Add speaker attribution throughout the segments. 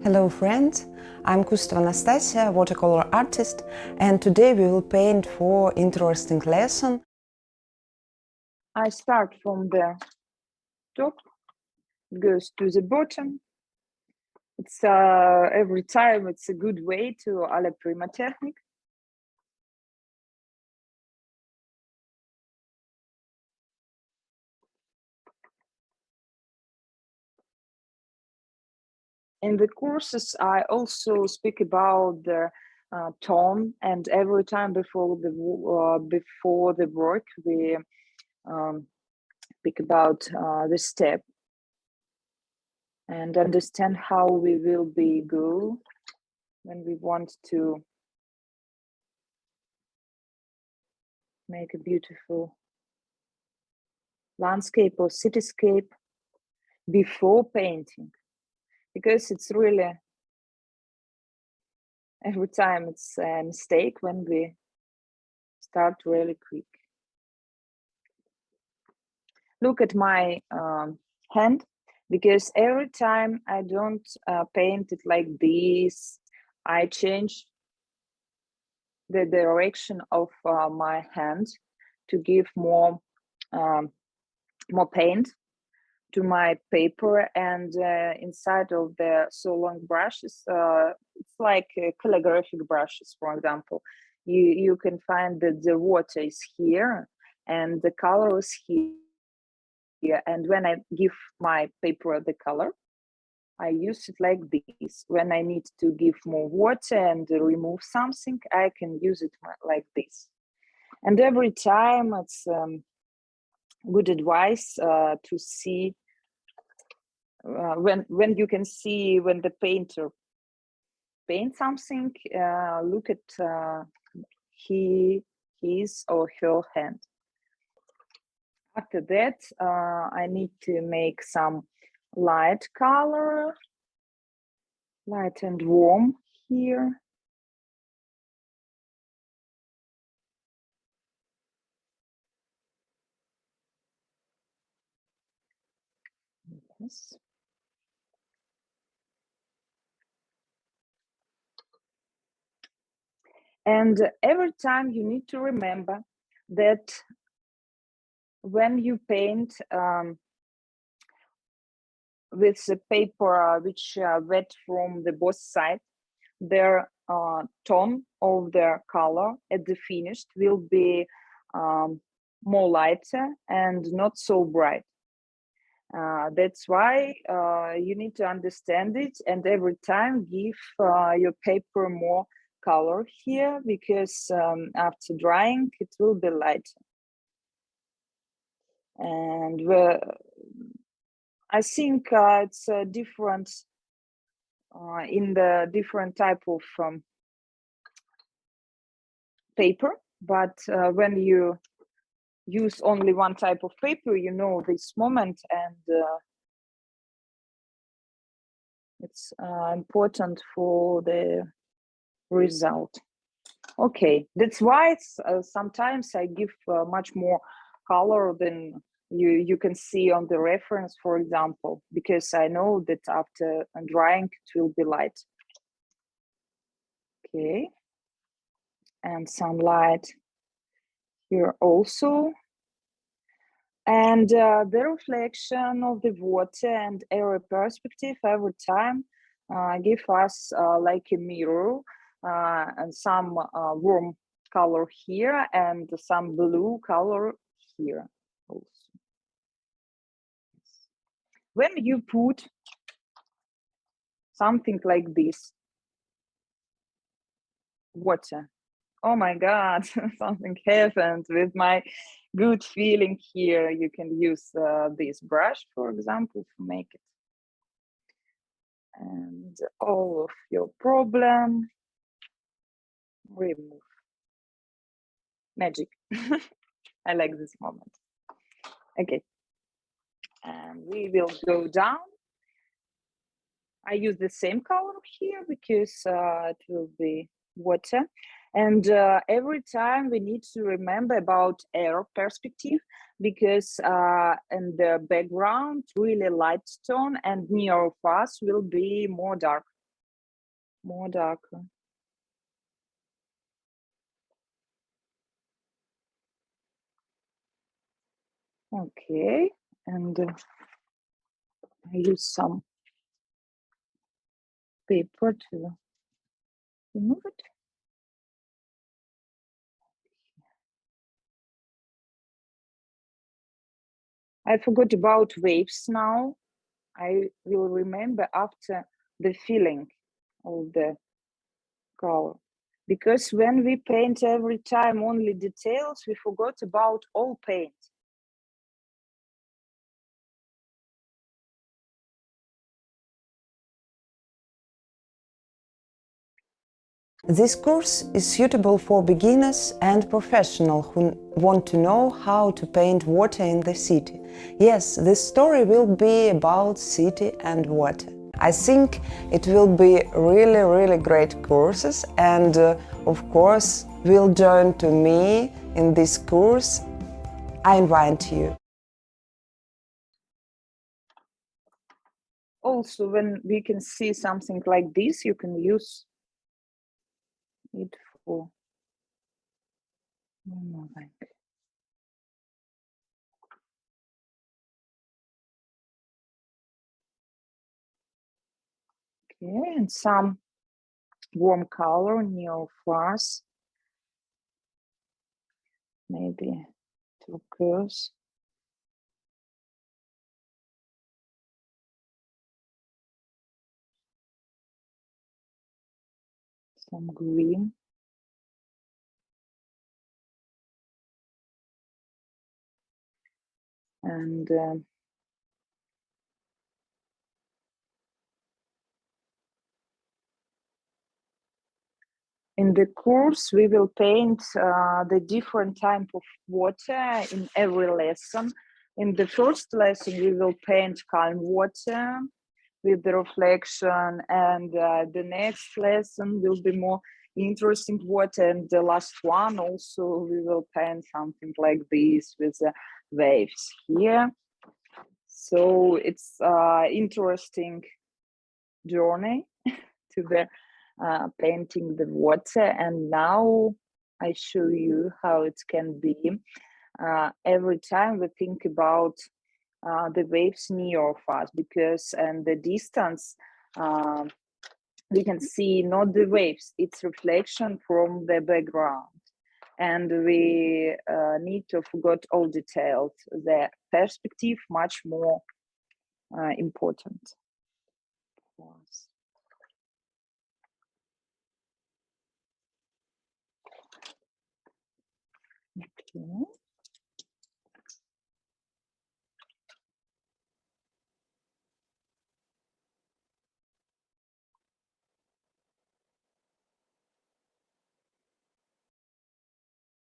Speaker 1: Hello friends, I'm Kustova Anastasia, watercolor artist, and today we will paint for interesting lesson.
Speaker 2: I start from the top, it goes to the bottom. It's every time it's a good way to alla prima technique. In the courses, I also speak about the tone, and every time before the work, we speak about the step and understand how we will be go when we want to make a beautiful landscape or cityscape before painting, because it's really every time it's a mistake when we start really quick. Look at my hand, because every time I don't paint it like this, I change the direction of my hand to give more paint to my paper, and inside of the so long brushes, it's like calligraphic brushes, for example. You can find that the water is here and the color is here, and when I give my paper the color, I use it like this. When I need to give more water and remove something, I can use it like this. And every time it's good advice to see when you can see when the painter paints something, look at his or her hand. After that, I need to make some light color, light and warm here. Yes. And every time you need to remember that when you paint with the paper which wet from the both sides, their tone of their color at the finished will be more lighter and not so bright. That's why you need to understand it, and every time give your paper more color here, because after drying it will be lighter. And I think it's different in the different type of paper, but when you use only one type of paper, you know this moment, and it's important for the result. Okay, that's why it's, sometimes I give much more color than you can see on the reference, for example, because I know that after drying it will be light. Okay, and some light here also. And the reflection of the water and air perspective every time give us like a mirror, and some warm color here and some blue color here also. When you put something like this, water, oh my God, something happened with my good feeling here. You can use this brush, for example, to make it. And all of your problem remove. Magic. I like this moment. Okay. And we will go down. I use the same color here because it will be water. And every time we need to remember about air perspective, because in the background really light tone and near of us will be more dark. more darker. Okay, and I use some paper to remove it. I forgot about waves now. I will remember after the feeling of the color. Because when we paint every time only details, we forgot about all paint.
Speaker 1: This course is suitable for beginners and professionals who want to know how to paint water in the city. Yes, this story will be about city and water. I think it will be really great courses, and of course will join to me in this course. I invite you.
Speaker 2: Also, when we can see something like this, you can use it for moving. Okay, and some warm color near flowers, maybe turquoise. Some green. And in the course, we will paint the different type of water in every lesson. In the first lesson, we will paint calm water with the reflection, and the next lesson will be more interesting water, and the last one also we will paint something like this with the waves here. So it's interesting journey to the painting the water, and now I show you how it can be. Every time we think about the waves near of us, because and the distance we can see not the waves, it's reflection from the background, and we need to forget all details. The perspective much more important for us. Okay.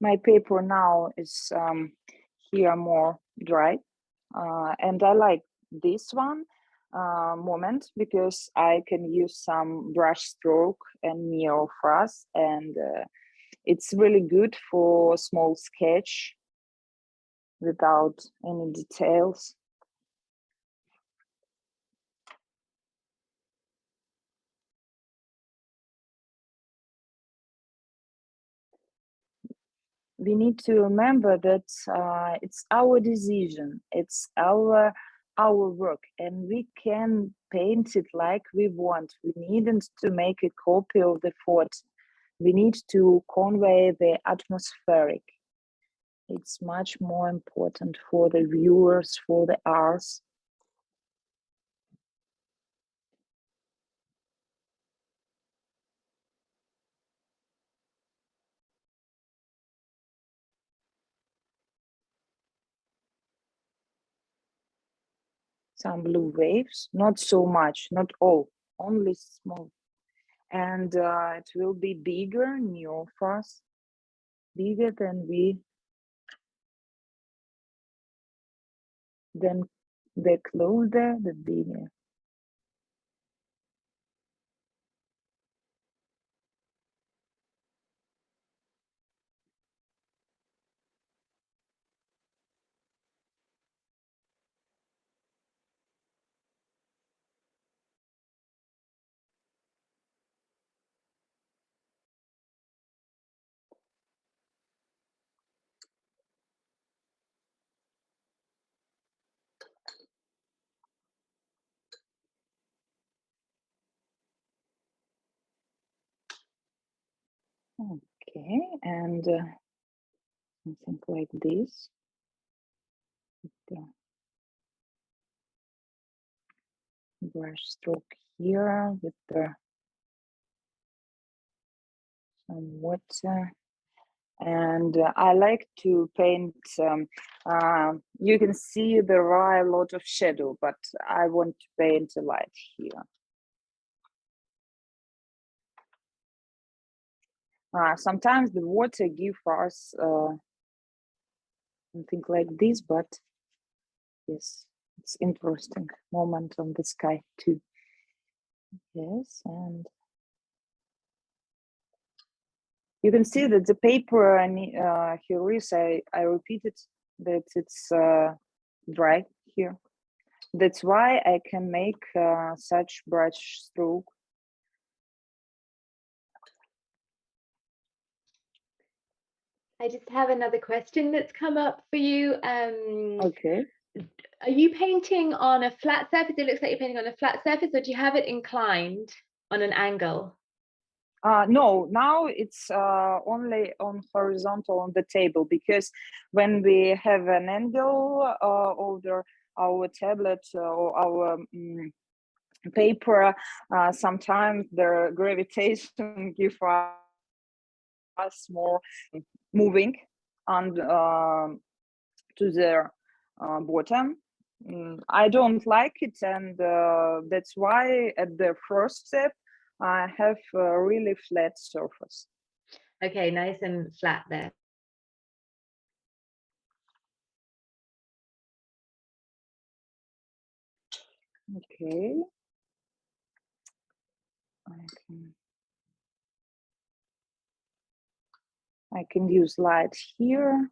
Speaker 2: My paper now is here more dry, and I like this one moment because I can use some brush stroke and neo frost, and it's really good for small sketch without any details. We need to remember that it's our decision, it's our work, and we can paint it like we want. We needn't to make a copy of the photo. We need to convey the atmospheric. It's much more important for the viewers, for the arts. Some blue waves, not so much, not all, only small. And it will be bigger, new for us, bigger than then the closer, the bigger. Okay, and something like this. The brush stroke here with the some water. And I like to paint, you can see there are a lot of shadow, but I want to paint a light here. Sometimes the water give us something like this, but yes, it's interesting moment on the sky too. Yes, and you can see that the paper here is, I repeated that it's dry here. That's why I can make such brush stroke.
Speaker 3: I just have another question that's come up for you.
Speaker 2: Okay.
Speaker 3: Are you painting on a flat surface? It looks like you're painting on a flat surface, or do you have it inclined on an angle?
Speaker 2: No, now it's only on horizontal on the table, because when we have an angle over our tablet or our paper, sometimes the gravitation gives us more moving and to the bottom. I don't like it, and that's why at the first step I have a really flat surface.
Speaker 3: Okay, nice and flat there.
Speaker 2: Okay. I can use light here,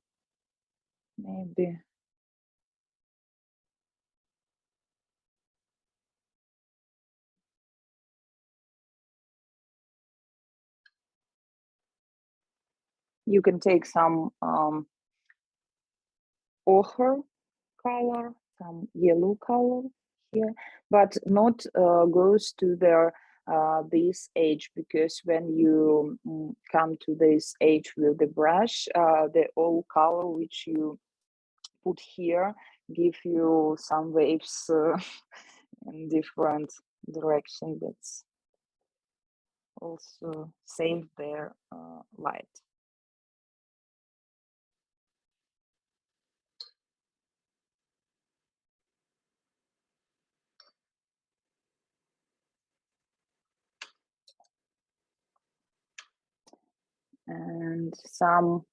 Speaker 2: maybe. You can take some ochre color, some yellow color here, but not goes to their this edge, because when you come to this edge with the brush, the all color which you put here give you some waves in different direction. That's also save their light. And some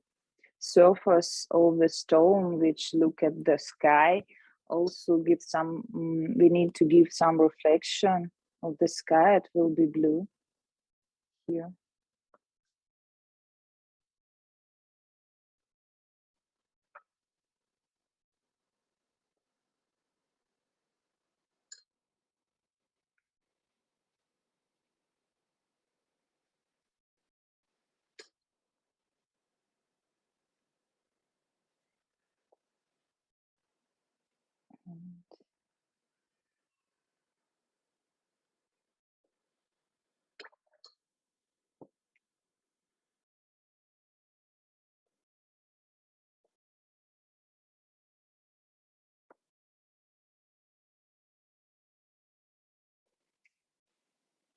Speaker 2: surface of the stone which look at the sky also give some, we need to give some reflection of the sky. It will be blue here.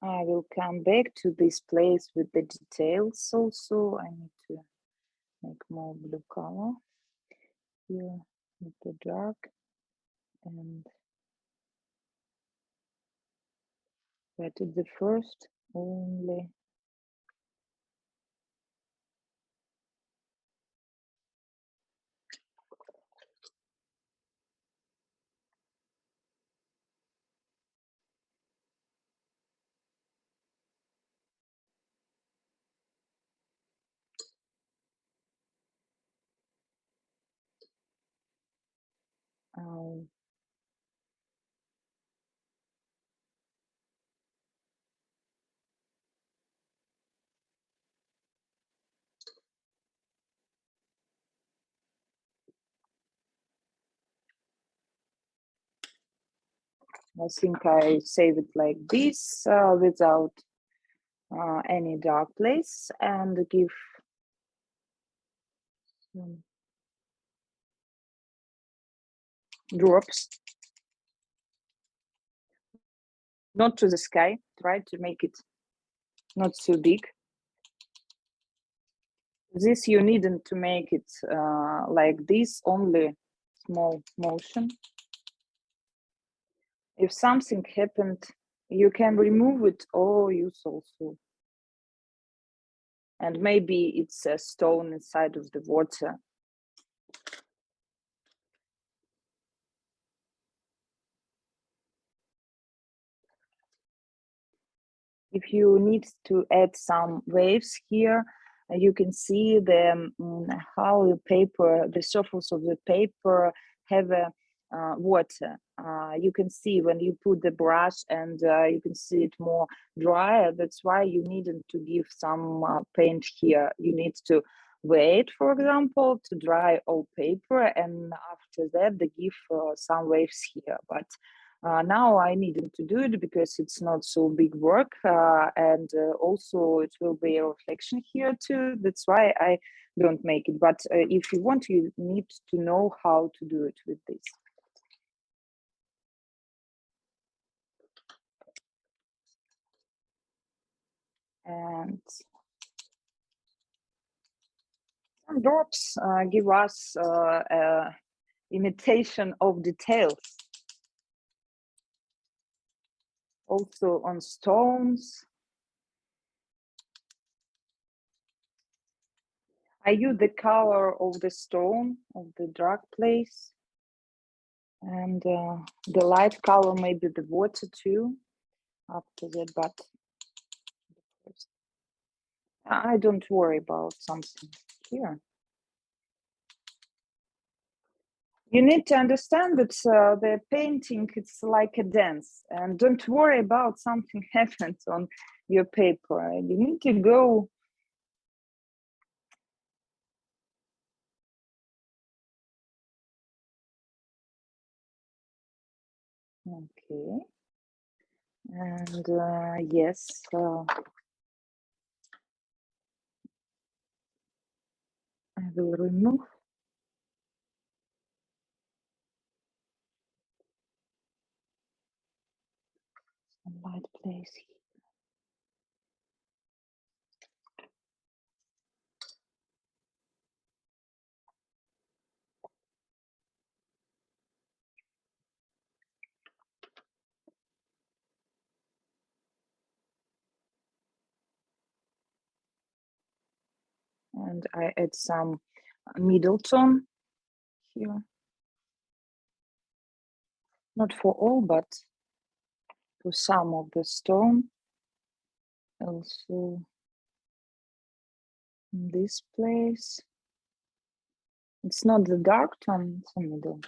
Speaker 2: I will come back to this place with the details also. I need to make more blue color here with the dark, and that is the first only. I think I save it like this without any dark place and give some drops, not to the sky. Try to make it not so big. This you needn't to make it like this, only small motion. If something happened, you can remove it or use also. And maybe it's a stone inside of the water. If you need to add some waves here, you can see the how the paper, the surface of the paper have a water. You can see when you put the brush and you can see it more drier. That's why you needed to give some paint here. You need to wait, for example, to dry all paper, and after that they give some waves here. But now I needed to do it because it's not so big work, and also it will be a reflection here too. That's why I don't make it. But if you want, you need to know how to do it with this. And some drops give us imitation of details. Also on stones. I use the color of the stone, of the dark place. And the light color, maybe the water too, after that, but I don't worry about something here. You need to understand that the painting, it's like a dance, and don't worry about something happens on your paper. You need to go. Okay. And yes, I will remove some light place here. And I add some middle tone here. Not for all, but for some of the stone. Also in this place. It's not the dark tone, it's the middle.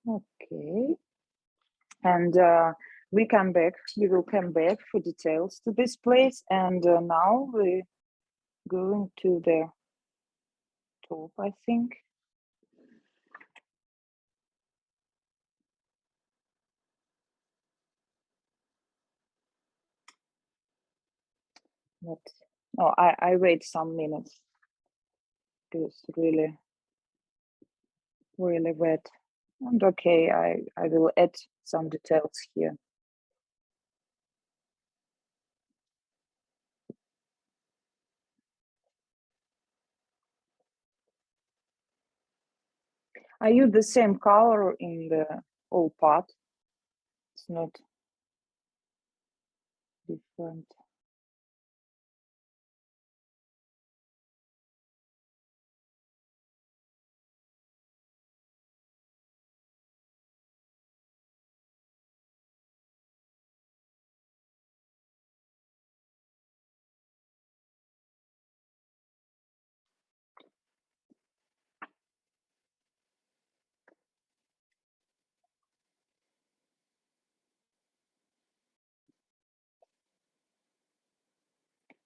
Speaker 2: Okay. And we will come back for details to this place. And now we're going to the top, I think. But no, I wait some minutes because really wet. And okay, I will add some details here. I use the same color in the whole part. It's not different.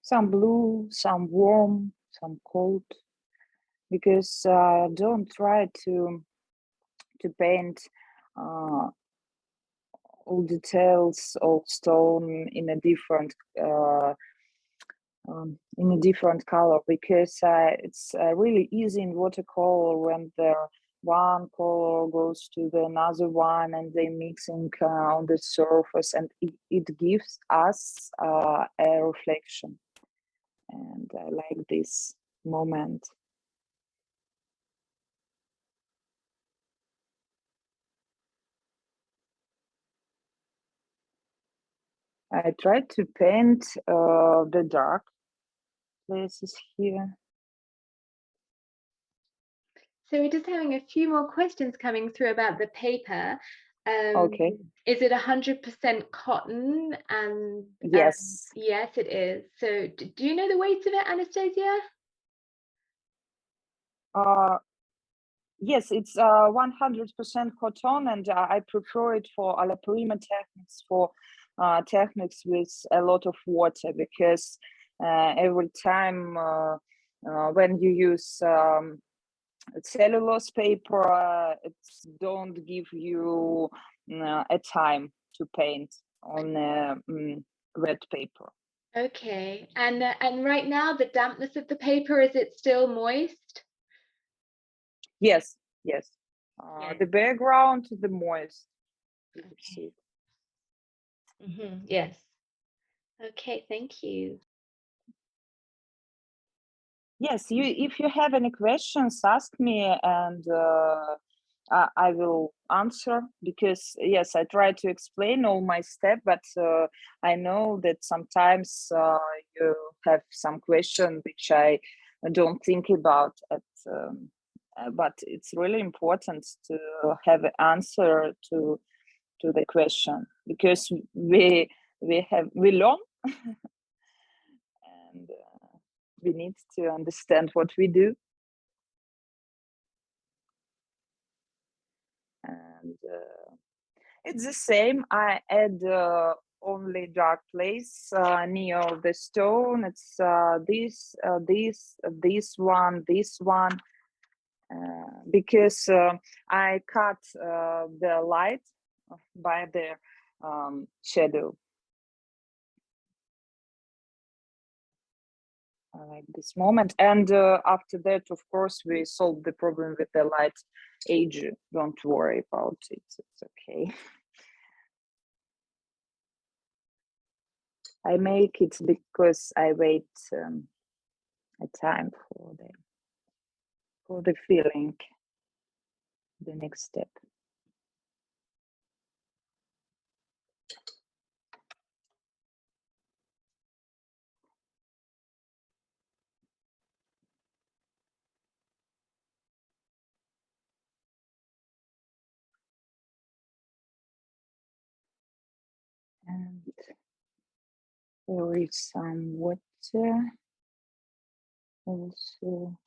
Speaker 2: some blue, some warm, some cold, because don't try to paint all details of stone in a different color, because it's really easy in watercolor when the one color goes to the another one and they mixing on the surface, and it gives us a reflection, and I like this moment. I tried to paint the dark places here.
Speaker 3: So we're just having a few more questions coming through about the paper.
Speaker 2: Okay.
Speaker 3: Is it 100% cotton? And
Speaker 2: Yes.
Speaker 3: Yes, it is. So do you know the weight of it, Anastasia?
Speaker 2: Yes, it's 100% cotton, and I prefer it for alla prima techniques, for techniques with a lot of water, because every time when you use cellulose paper, it don't give you a time to paint on wet paper.
Speaker 3: Okay, and right now the dampness of the paper, is it still moist?
Speaker 2: Yes, yes.
Speaker 3: Yeah.
Speaker 2: The background, the moist. You can see.
Speaker 3: Yes. Okay, thank you.
Speaker 2: Yes, if you have any questions, ask me, and I will answer, because yes, I try to explain all my steps, but I know that sometimes you have some question which I don't think about but it's really important to have an answer to the question, because we learn and we need to understand what we do. And it's the same. I add only dark place near the stone. It's this one, because I cut the light by the shadow. I like this moment, and after that, of course, we solve the problem with the light age. Don't worry about it, it's okay. I make it because I wait a time for the feeling, the next step. And there is some water also.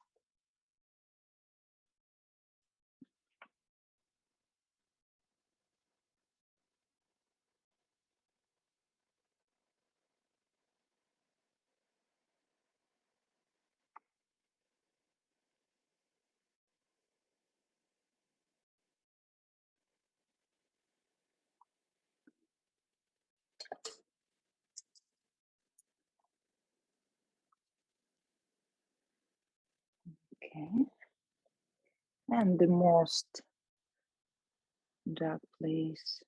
Speaker 2: Okay. And the most dark place.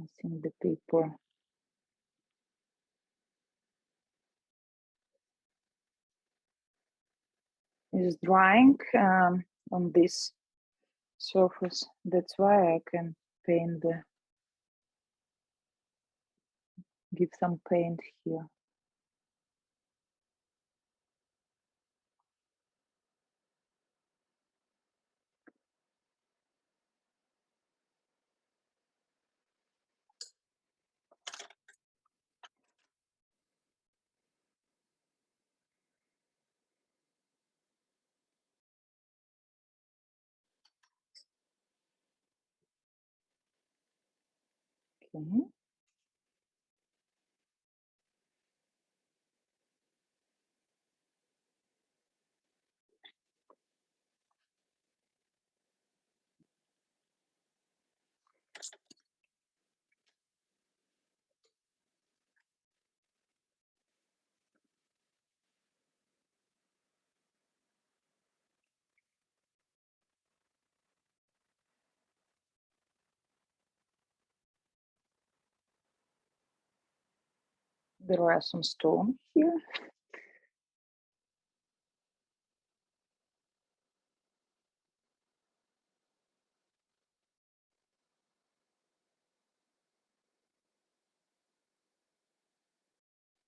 Speaker 2: I think the paper is drying on this surface. That's why I can paint give some paint here. Okay. There are some stones here.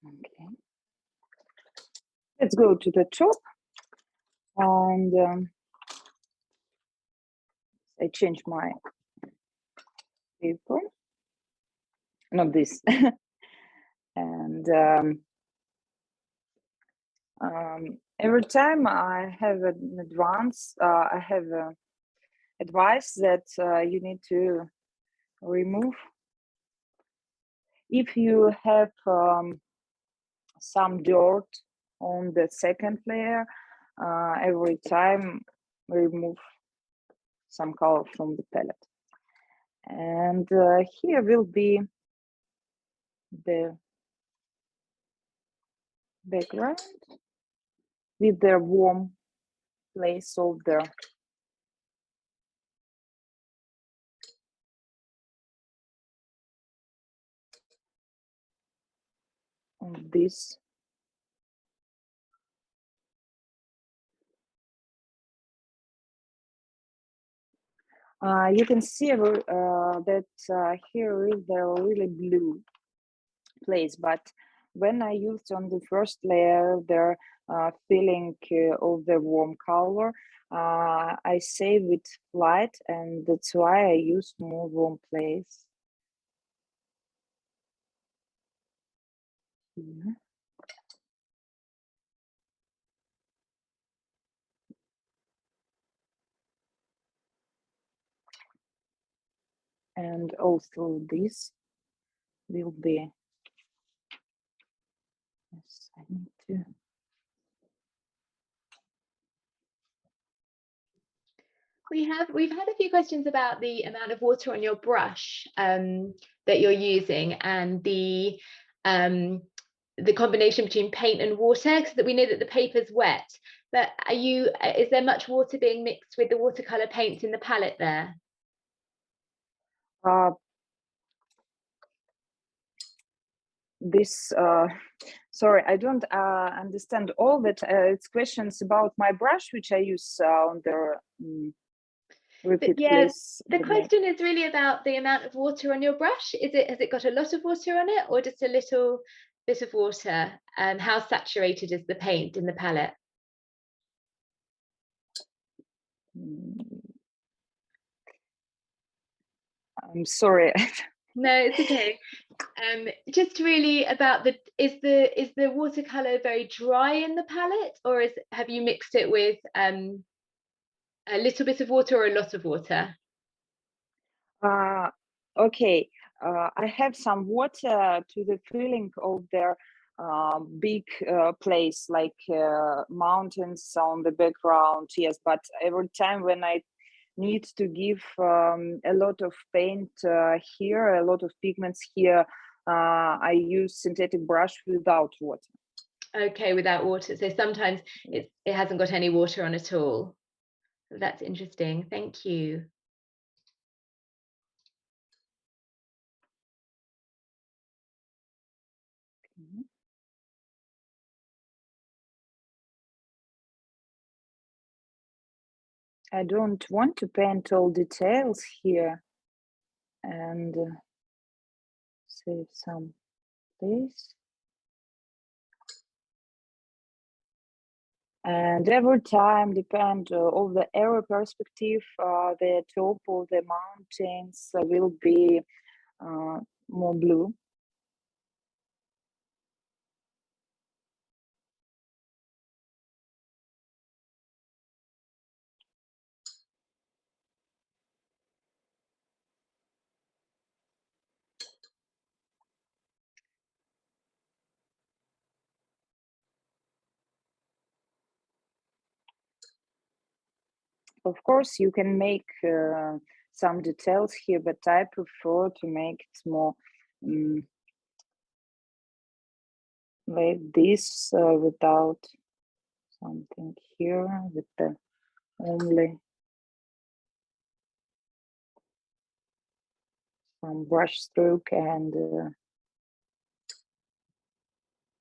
Speaker 2: Okay. Let's go to the top, and I change my paper, not this. And every time I have an advance, I have advice that you need to remove. If you have some dirt on the second layer, every time remove some color from the palette. And here will be the background with the warm place of the of this. You can see that here is the really blue place, but when I used on the first layer the feeling of the warm color, I save it light, and that's why I use more warm place. Here. And also this will be, yes, I need to.
Speaker 3: We've had a few questions about the amount of water on your brush that you're using, and the combination between paint and water, because that we know that the paper's wet. But is there much water being mixed with the watercolor paints in the palette there?
Speaker 2: This sorry, I don't understand all that. It's questions about my brush which I use on the repeat,
Speaker 3: yeah,
Speaker 2: please.
Speaker 3: the question is really about the amount of water on your brush. Has it got a lot of water on it, or just a little bit of water? And how saturated is the paint in the palette?
Speaker 2: I'm sorry.
Speaker 3: No, it's okay. Just really about is the watercolor very dry in the palette, or have you mixed it with a little bit of water or a lot of water?
Speaker 2: Okay, I have some water to the feeling of the big place, like mountains on the background, yes, but every time when I need to give a lot of paint here, a lot of pigments here, I use synthetic brush without water.
Speaker 3: Okay, without water. So sometimes it hasn't got any water on at all. That's interesting. Thank you.
Speaker 2: I don't want to paint all details here, and save some place. And every time depend of the area perspective, the top of the mountains will be more blue. of course, you can make some details here, but I prefer to make it more like this without something here, with the only some brush stroke and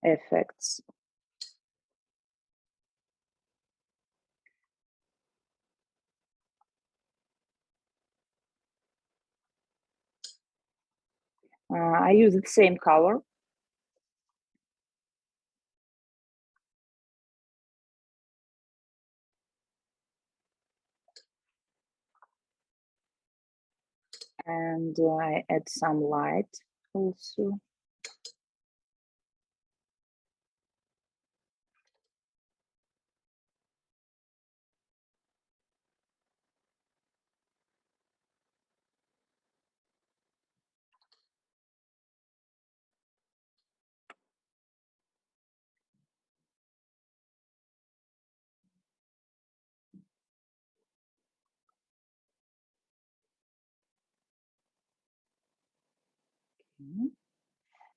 Speaker 2: effects. I use the same color. And I add some light also.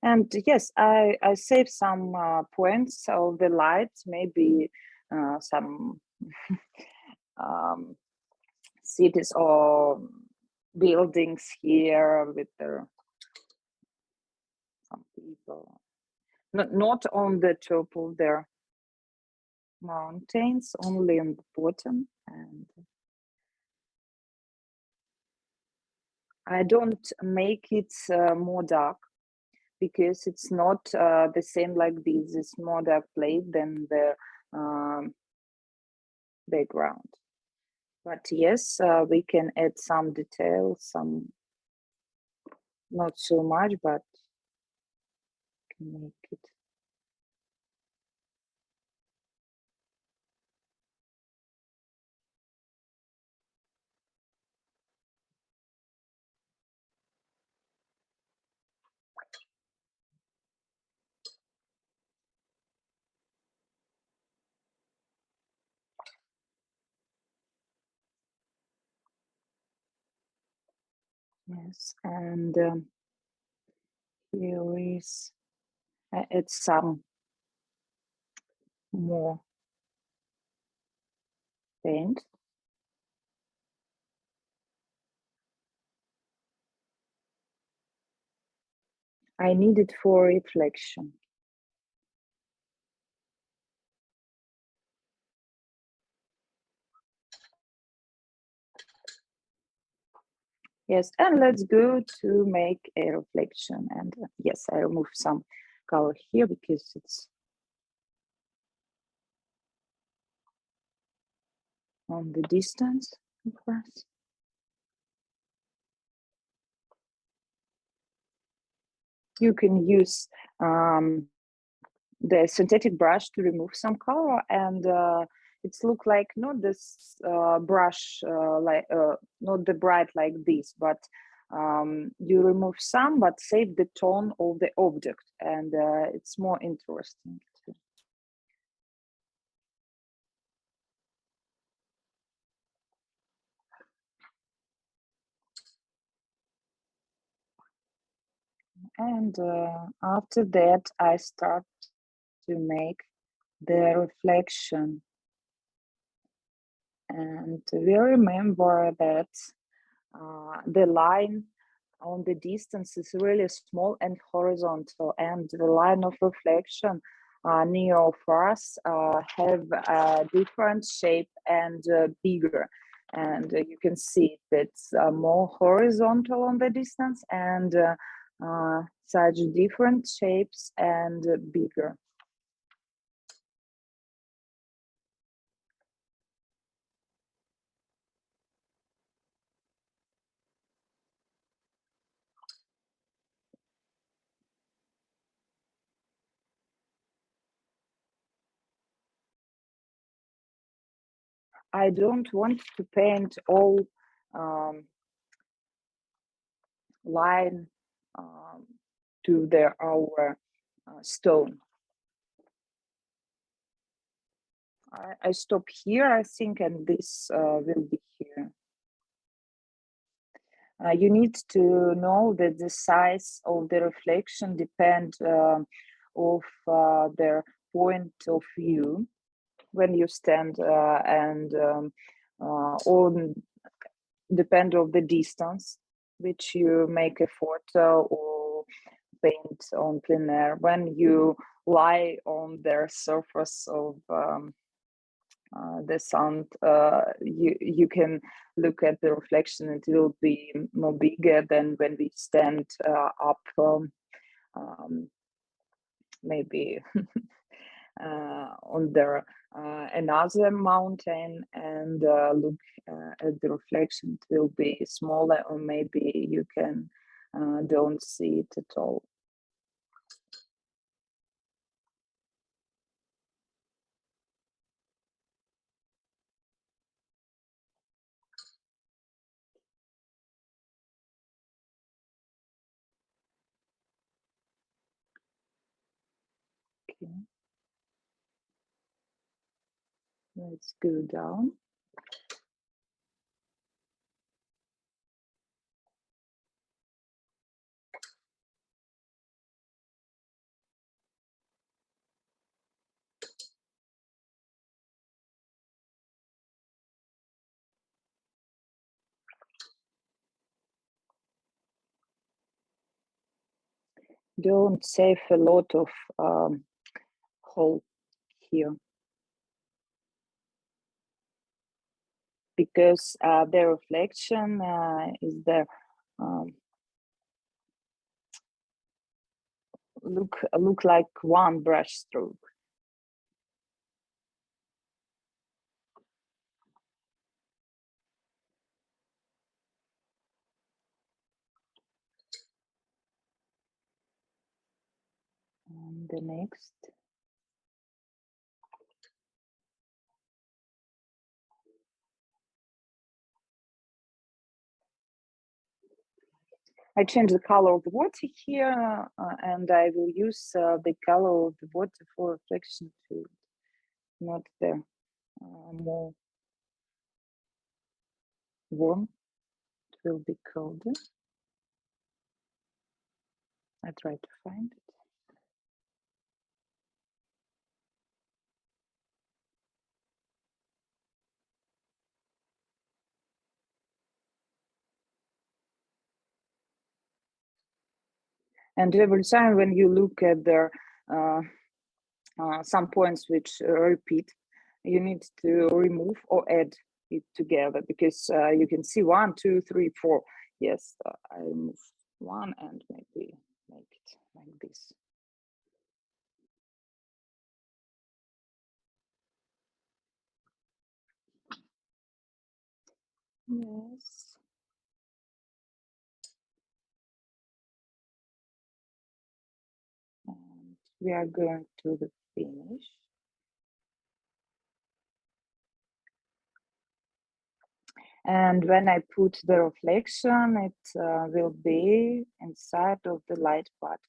Speaker 2: And yes, I save some points of the light, maybe some cities or buildings here with some people. Not on the top of their mountains, only on the bottom. And I don't make it more dark, because it's not the same like this. It's more dark plate than the background. But yes, we can add some details, some not so much, but can make it. Yes, and here is, I add some more paint. I need it for reflection. Yes, and let's go to make a reflection. And yes, I remove some color here because it's on the distance, of course. You can use the synthetic brush to remove some color, and it's look like not this brush like not the bright like this, but you remove some but save the tone of the object, and it's more interesting too. And after that I start to make the reflection, and we remember that the line on the distance is really small and horizontal, and the line of reflection near of us have a different shape and bigger, and you can see that's more horizontal on the distance and such different shapes and bigger. I don't want to paint all line to our stone. I stop here, I think, and this will be here. You need to know that the size of the reflection depends of their point of view when you stand and on depend of the distance which you make a photo or paint on plein air. When you lie on the surface of the sun, you can look at the reflection. It will be more bigger than when we stand up maybe on the another mountain and look at the reflection. It will be smaller, or maybe you can don't see it at all. Okay. Let's go down. Don't save a lot of hole here, because the reflection is there. Look like one brush stroke. And the next. I change the color of the water here, and I will use the color of the water for reflection too, not the more warm. It will be colder. I try to find it. And every time when you look at the some points which repeat, you need to remove or add it together, because you can see 1, 2, 3, 4. Yes, I remove one and maybe make it like this. Yes. And we are going to the finish. And when I put the reflection, it will be inside of the light part.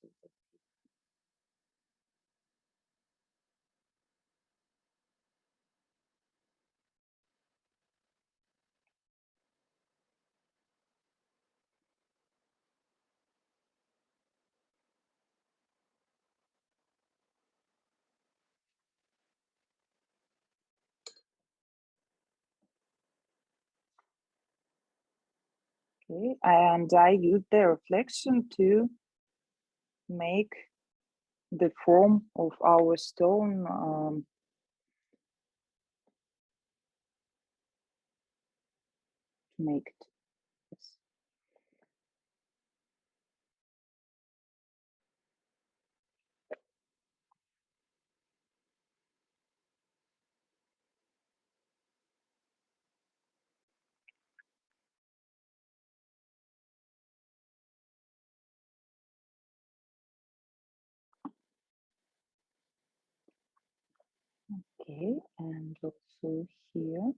Speaker 2: Okay, and I use the reflection to make the form of our stone make it. Yes. Okay, and also here,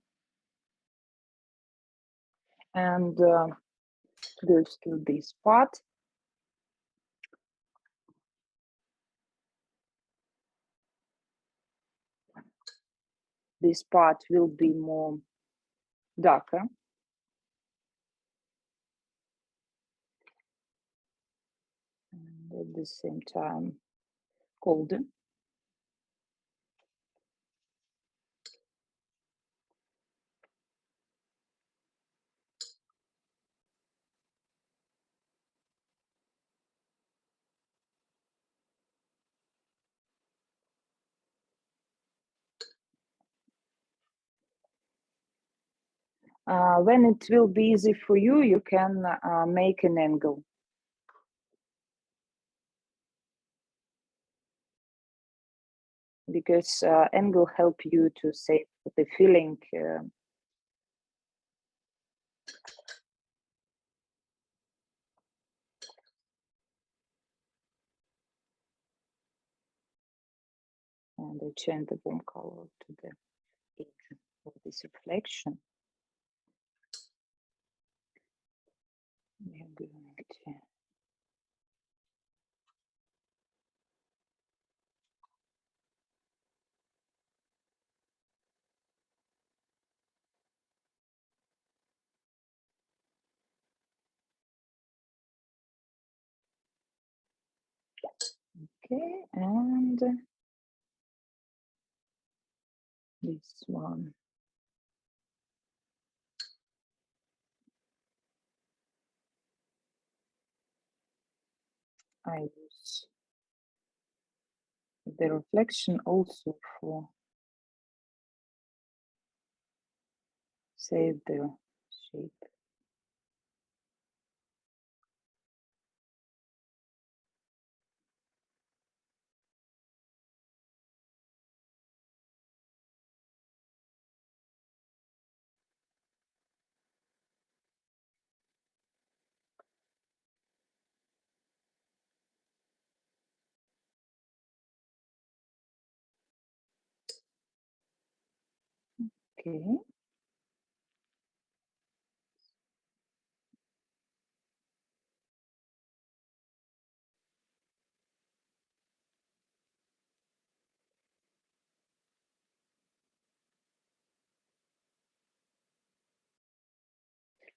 Speaker 2: and goes to this part. this part will be more darker. And at the same time, colder. When it will be easy for you, you can make an angle. Because angle help you to save the feeling. And I change the warm color to the pink for this reflection. We are going to okay, and this one. I use the reflection also for save the shape. Okay.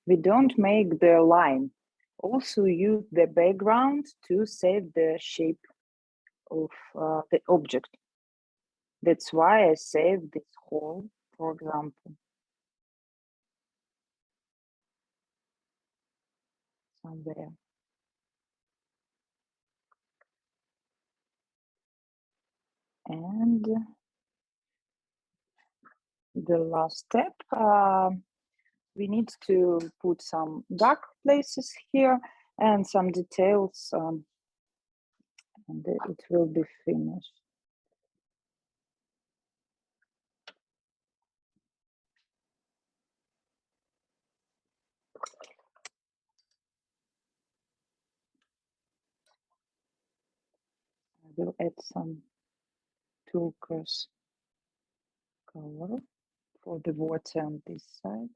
Speaker 2: We don't make the line. Also use the background to save the shape of the object. That's why I saved this hole, for example. Somewhere. And the last step, we need to put some dark places here and some details, and it will be finished. I will add some turquoise color for the water on this side.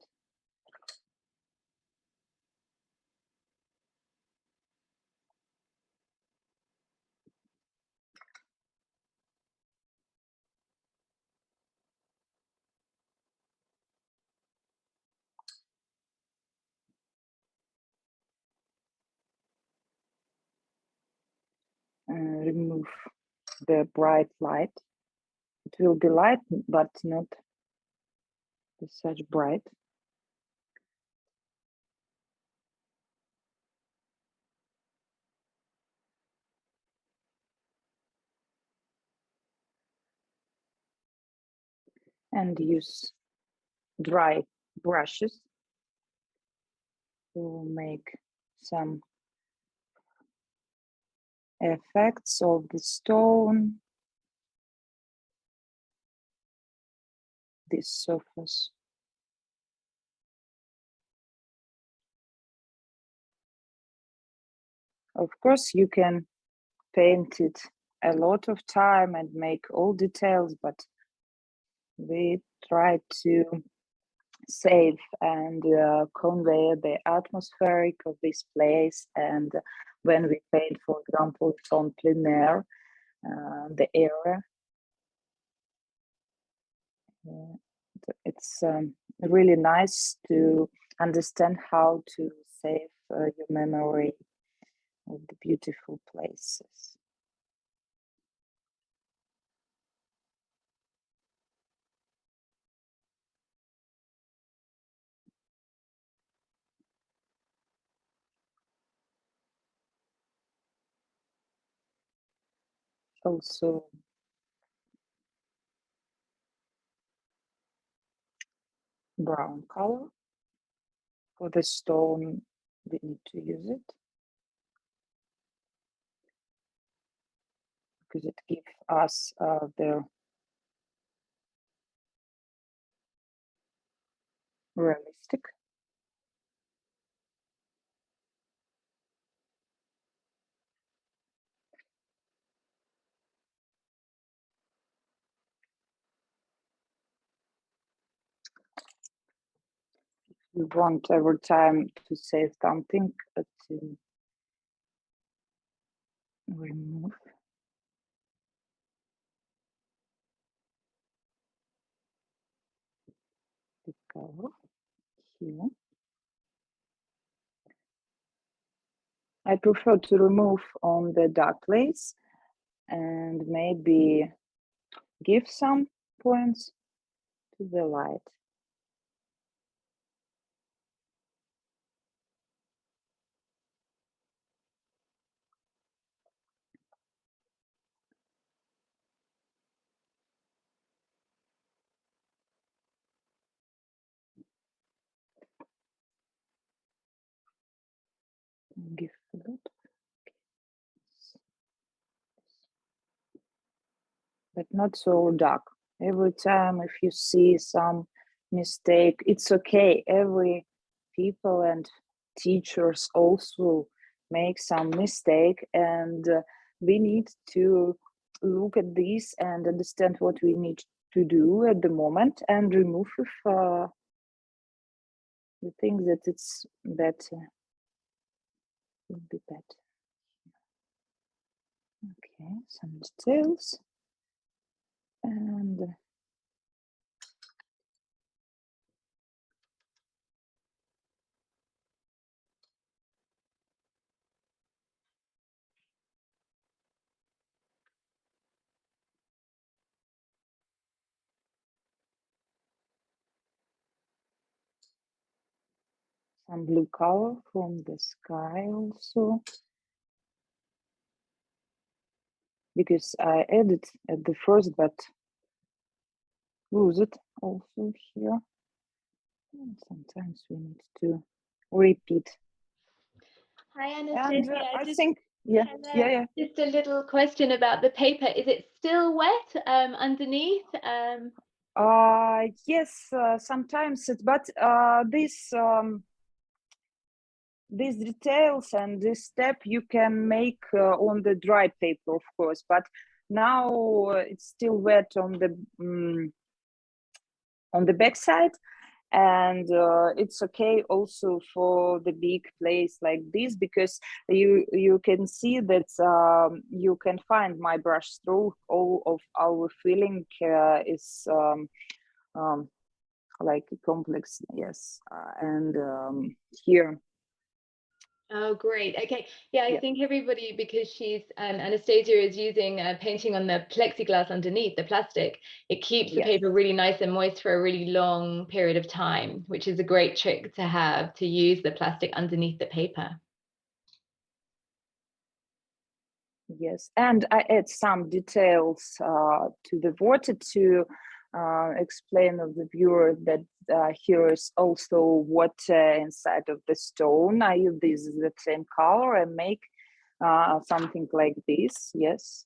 Speaker 2: Remove the bright light. It will be light, but not such bright. And use dry brushes to make some effects of the stone, this surface. Of course, you can paint it a lot of time and make all details, but we try to save and convey the atmospheric of this place. And when we paint, for example, on plein air, the area, it's really nice to understand how to save your memory of the beautiful places. Also, brown color for the stone, we need to use it because it gives us the realistic. We want every time to save something to remove the color here. I prefer to remove on the dark place and maybe give some points to the light. Give a lot, but not so dark. Every time if you see some mistake, it's okay. Every people and teachers also make some mistake, and we need to look at this and understand what we need to do at the moment and remove if, the things that it's better would be better. Okay, some details and some blue color from the sky also, because I added at the first but lose it also here, and sometimes we need to repeat.
Speaker 3: Hi,
Speaker 2: And
Speaker 3: Anastasia.
Speaker 2: I think yeah.
Speaker 3: Just a little question about the paper. Is it still wet underneath?
Speaker 2: Yes, sometimes it, but these details and this step you can make on the dry paper, of course, but now it's still wet on the back side, and it's okay also for the big place like this, because you can see that you can find my brush stroke. All of our feeling is like complex, yes, and here.
Speaker 3: Oh, great. Okay. Yeah, I think everybody, because she's Anastasia is using painting on the plexiglass underneath the plastic, it keeps the paper really nice and moist for a really long period of time, which is a great trick to have, to use the plastic underneath the paper.
Speaker 2: Yes, and I add some details to the water to explain of the viewer that here is also water inside of the stone. I use this the same color and make something like this. Yes,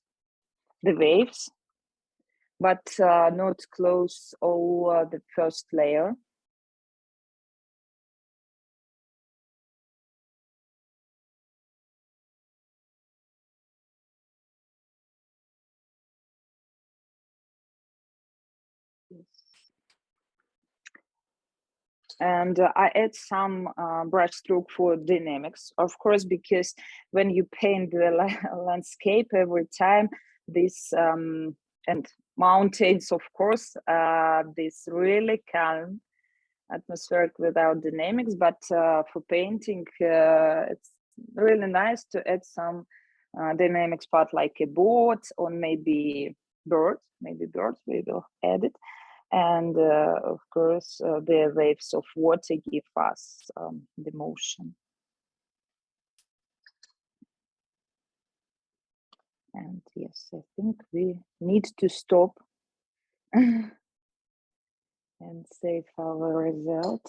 Speaker 2: the waves, but not close all the first layer. Yes. And I add some brush stroke for dynamics, of course, because when you paint the landscape every time, this and mountains, of course, this really calm atmospheric without dynamics, but for painting, it's really nice to add some dynamics part like a boat or maybe birds we will add it. And of course, the waves of water give us the motion. And yes, I think we need to stop and save our result.